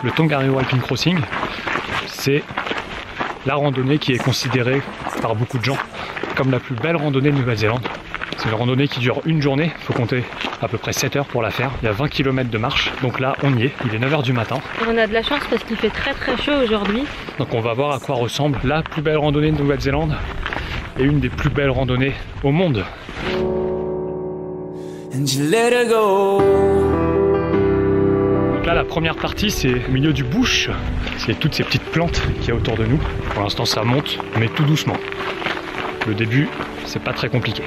Le Tongariro Alpine Crossing, c'est la randonnée qui est considérée par beaucoup de gens comme la plus belle randonnée de Nouvelle-Zélande. C'est une randonnée qui dure une journée, il faut compter à peu près 7 heures pour la faire. Il y a 20 km de marche, donc là on y est, il est 9 h du matin. On a de la chance parce qu'il fait très chaud aujourd'hui. Donc on va voir à quoi ressemble la plus belle randonnée de Nouvelle-Zélande et une des plus belles randonnées au monde. Donc là la première partie c'est au milieu du bush, c'est toutes ces petites plantes qu'il y a autour de nous. Pour l'instant ça monte, mais tout doucement. Le début c'est pas très compliqué.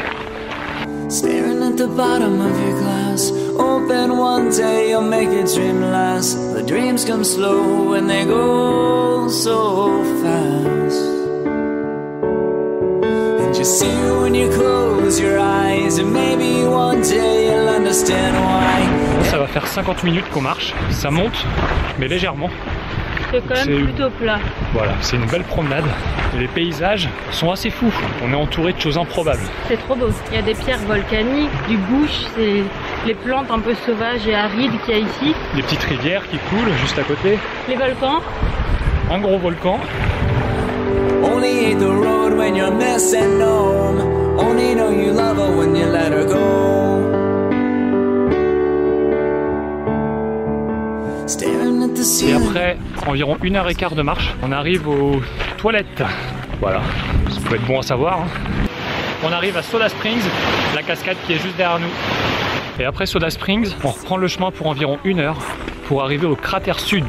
Staring at the bottom of your glass, hoping one day you'll make your dream last. The dreams come slow and they go so fast. And you see when you close your eyes, and maybe one day you'll understand why. Ça va faire 50 minutes qu'on marche, ça monte, mais légèrement. C'est quand même plutôt plat. Voilà, c'est une belle promenade. Et les paysages sont assez fous. On est entouré de choses improbables. C'est trop beau. Il y a des pierres volcaniques, du bush, c'est les plantes un peu sauvages et arides qu'il y a ici. Des petites rivières qui coulent juste à côté. Les volcans. Un gros volcan. Only hate the road when you're missing home. Only know you love her when you let her go. Et après environ 1h15 de marche, on arrive aux toilettes. Voilà, ça peut être bon à savoir. On arrive à Soda Springs, la cascade qui est juste derrière nous. Et après Soda Springs, on reprend le chemin pour environ 1 heure pour arriver au cratère sud.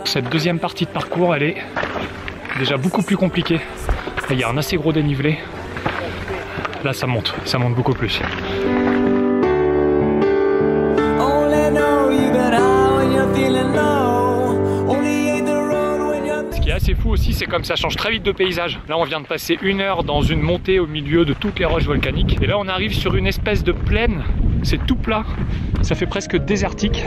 Cette deuxième partie de parcours, elle est déjà beaucoup plus compliquée. Il y a un assez gros dénivelé. Là ça monte beaucoup plus. Ce qui est assez fou aussi, c'est comme ça change très vite de paysage. Là on vient de passer 1 heure dans une montée au milieu de toutes les roches volcaniques. Et là on arrive sur une espèce de plaine. C'est tout plat. Ça fait presque désertique.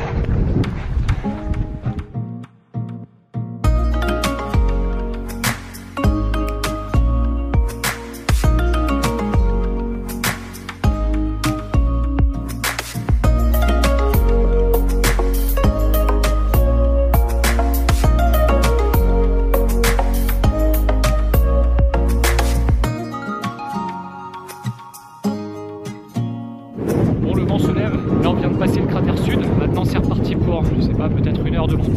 Là on vient de passer le cratère sud, maintenant c'est reparti pour, je sais pas, peut-être 1 heure de montée.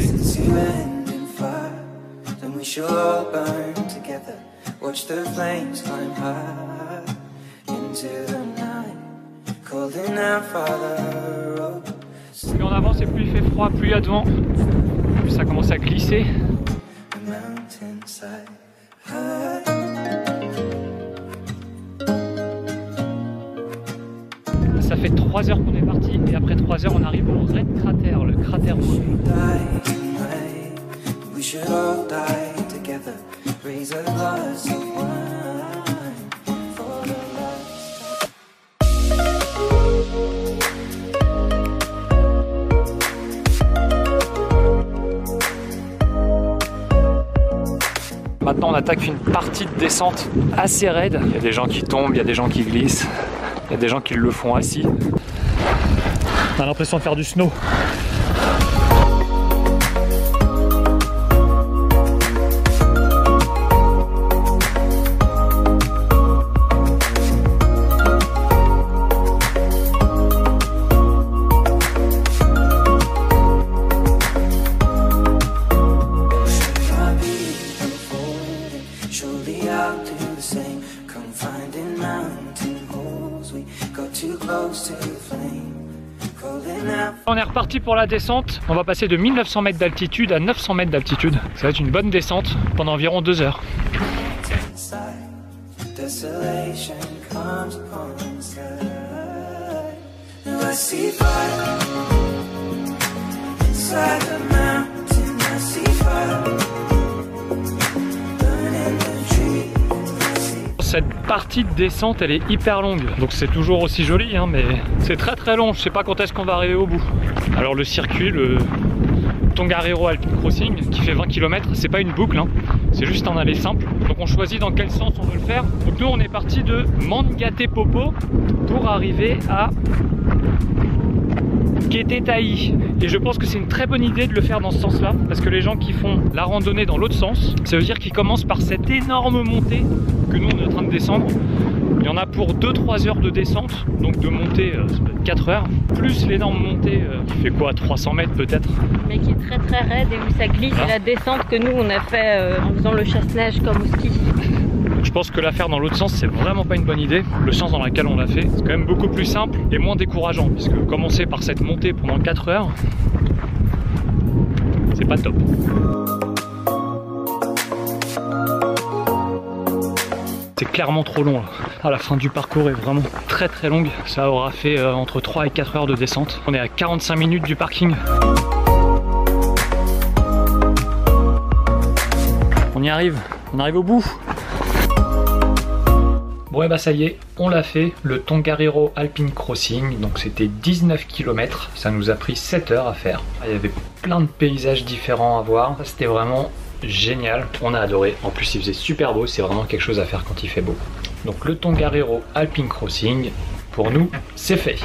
Plus on avance et plus il fait froid, plus il y a de vent, plus ça commence à glisser. Ça fait 3 heures qu'on est parti et après 3 heures on arrive au Red Crater, le cratère rouge. Maintenant on attaque une partie de descente assez raide. Il y a des gens qui tombent, il y a des gens qui glissent. Il y a des gens qui le font assis. On a l'impression de faire du snow. On est reparti pour la descente. On va passer de 1900 mètres d'altitude à 900 mètres d'altitude. Ça va être une bonne descente pendant environ 2 heures. Cette partie de descente elle est hyper longue, donc c'est toujours aussi joli hein, mais c'est très long, je sais pas quand est-ce qu'on va arriver au bout. Alors le circuit, le Tongariro Alpine Crossing qui fait 20 km, c'est pas une boucle hein. C'est juste un aller simple. Donc on choisit dans quel sens on veut le faire. Donc nous on est parti de Mangatepopo pour arriver à Ketetai. Et je pense que c'est une très bonne idée de le faire dans ce sens là, parce que les gens qui font la randonnée dans l'autre sens, ça veut dire qu'ils commencent par cette énorme montée que nous on est en train de descendre. Il y en a pour 2-3 heures de descente, donc de montée ça peut être 4 heures, plus l'énorme montée qui fait quoi, 300 mètres peut-être, mais qui est très très raide et où ça glisse. Et la descente que nous on a fait en faisant le chasse-neige comme au ski. Je pense que la faire dans l'autre sens, c'est vraiment pas une bonne idée. Le sens dans lequel on l'a fait, c'est quand même beaucoup plus simple et moins décourageant, puisque commencer par cette montée pendant 4 heures, c'est pas top. C'est clairement trop long là. Ah, la fin du parcours est vraiment très très longue. Ça aura fait entre 3 et 4 heures de descente. On est à 45 minutes du parking. On y arrive, on arrive au bout. Bon et bah ça y est, on l'a fait, le Tongariro Alpine Crossing, donc c'était 19 km, ça nous a pris 7 heures à faire. Il y avait plein de paysages différents à voir, c'était vraiment génial, on a adoré, en plus il faisait super beau, c'est vraiment quelque chose à faire quand il fait beau. Donc le Tongariro Alpine Crossing, pour nous, c'est fait.